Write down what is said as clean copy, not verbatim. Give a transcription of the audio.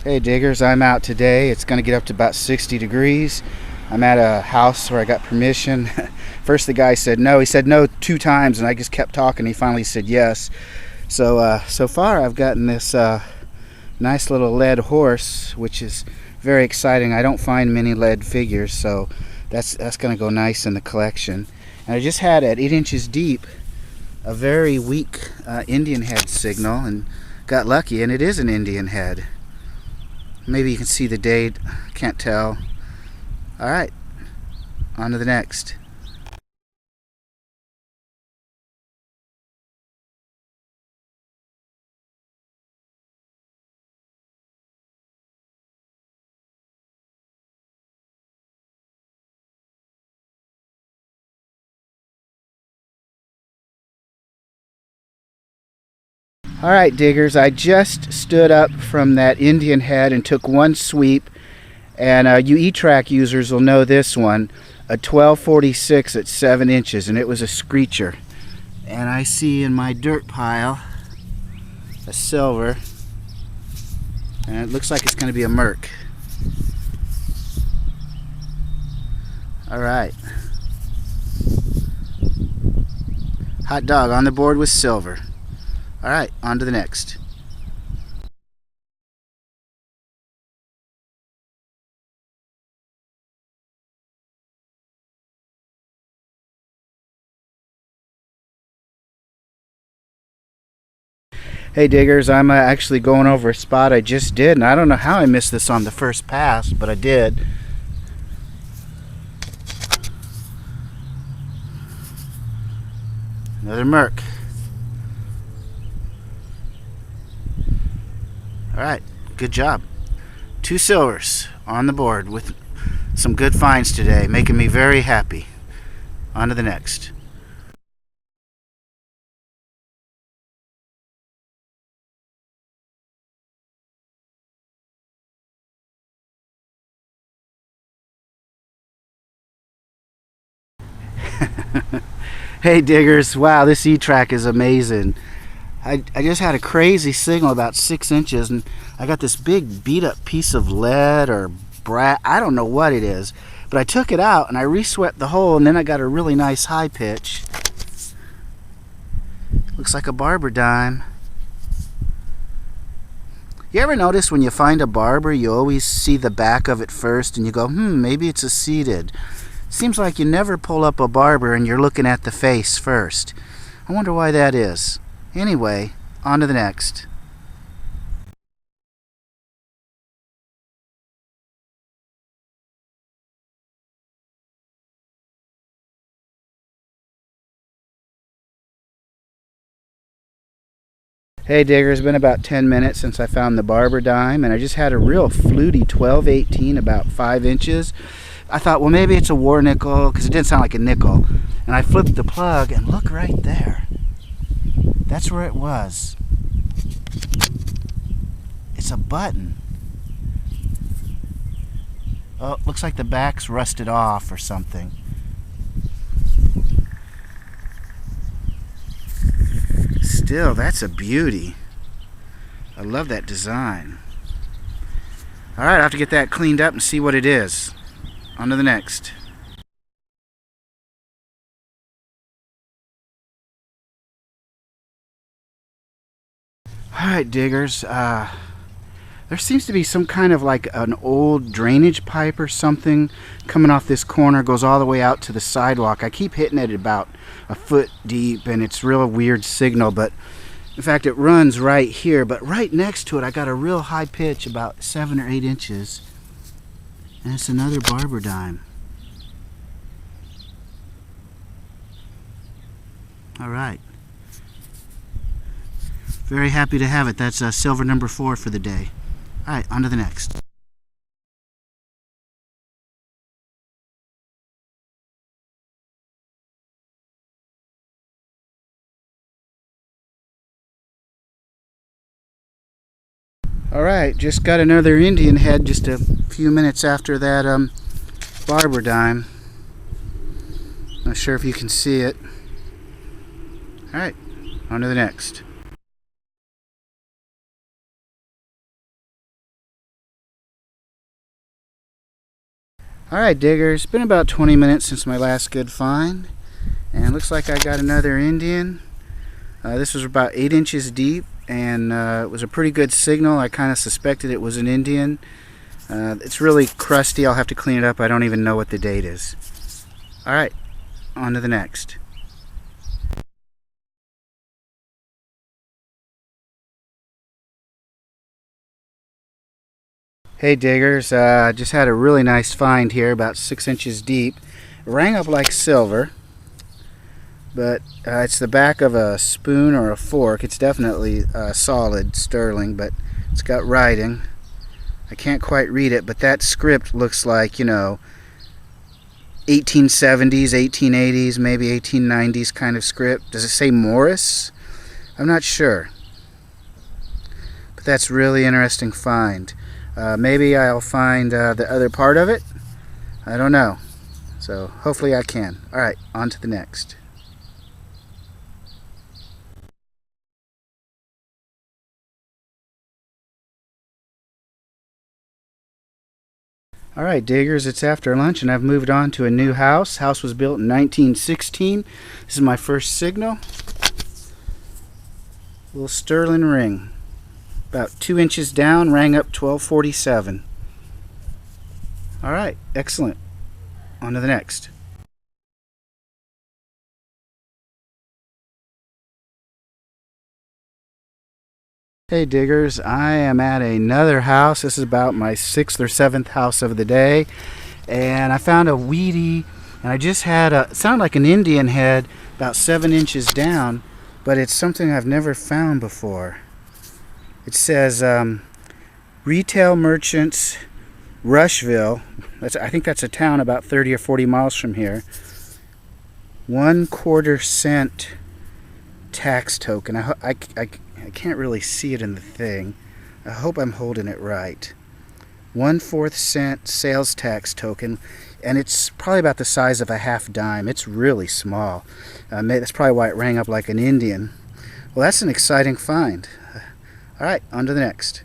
Hey diggers, I'm out today. It's going to get up to about 60 degrees. I'm at a house where I got permission. First the guy said no. He said no 2 times and I just kept talking. He finally said yes. So far I've gotten this nice little lead horse, which is very exciting. I don't find many lead figures, so that's going to go nice in the collection. And I just had at 8 inches deep a very weak Indian head signal and got lucky, and it is an Indian head. Maybe you can see the date, can't tell. Alright, on to the next. Alright diggers, I just stood up from that Indian head and took one sweep, and you e-trac users will know this one, a 1246 at 7 inches, and it was a screecher. And I see in my dirt pile a silver, and it looks like it's going to be a Merc. Alright. Hot dog on the board with silver. Alright, on to the next. Hey diggers, I'm actually going over a spot I just did, and I don't know how I missed this on the first pass, but I did. Another Merc. Alright, good job. 2 silvers on the board with some good finds today, making me very happy. On to the next. Hey diggers, wow, this e-trac is amazing. I just had a crazy signal about 6 inches, and I got this big beat up piece of lead or brass, I don't know what it is, but I took it out and I re-swept the hole, and then I got a really nice high pitch. Looks like a barber dime. You ever notice when you find a barber, you always see the back of it first and you go, maybe it's a seated. Seems like you never pull up a barber and you're looking at the face first. I wonder why that is. Anyway, on to the next. Hey digger, it's been about 10 minutes since I found the barber dime, and I just had a real fluty 1218 about 5 inches. I thought, well, maybe it's a war nickel, because it didn't sound like a nickel. And I flipped the plug, and look right there. That's where it was. It's a button. Oh, looks like the back's rusted off or something. Still, that's a beauty. I love that design. Alright, I'll have to get that cleaned up and see what it is. On to the next. Alright diggers, there seems to be some kind of like an old drainage pipe or something coming off this corner, goes all the way out to the sidewalk. I keep hitting it about a foot deep, and it's real weird signal, but in fact it runs right here, but right next to it I got a real high pitch about 7 or 8 inches, and it's another barber dime. Alright. Very happy to have it. That's silver number 4 for the day. Alright, on to the next. Alright, just got another Indian head just a few minutes after that barber dime. Not sure if you can see it. Alright, on to the next. Alright, diggers, it's been about 20 minutes since my last good find, and it looks like I got another Indian. This was about 8 inches deep, and it was a pretty good signal. I kind of suspected it was an Indian. It's really crusty. I'll have to clean it up. I don't even know what the date is. Alright, on to the next. Hey diggers, just had a really nice find here, about 6 inches deep. It rang up like silver, but it's the back of a spoon or a fork. It's definitely solid sterling, but it's got writing. I can't quite read it, but that script looks like, 1870s, 1880s, maybe 1890s kind of script. Does it say Morris? I'm not sure. But that's really interesting find. Maybe I'll find the other part of it. I don't know. So hopefully I can. Alright, on to the next. Alright diggers, it's after lunch and I've moved on to a new house. House was built in 1916. This is my first signal. Little sterling ring. About 2 inches down, rang up 1247. Alright, excellent. On to the next. Hey diggers, I am at another house. This is about my 6th or 7th house of the day. And I found a weedy, and I just had it sounded like an Indian head about 7 inches down, but it's something I've never found before. It says Retail Merchants Rushville. I think that's a town about 30 or 40 miles from here. 1/4 cent tax token. I can't really see it in the thing. I hope I'm holding it right. 1/4 cent sales tax token, and it's probably about the size of a half dime. It's really small. That's probably why it rang up like an Indian. Well, that's an exciting find. Alright, on to the next.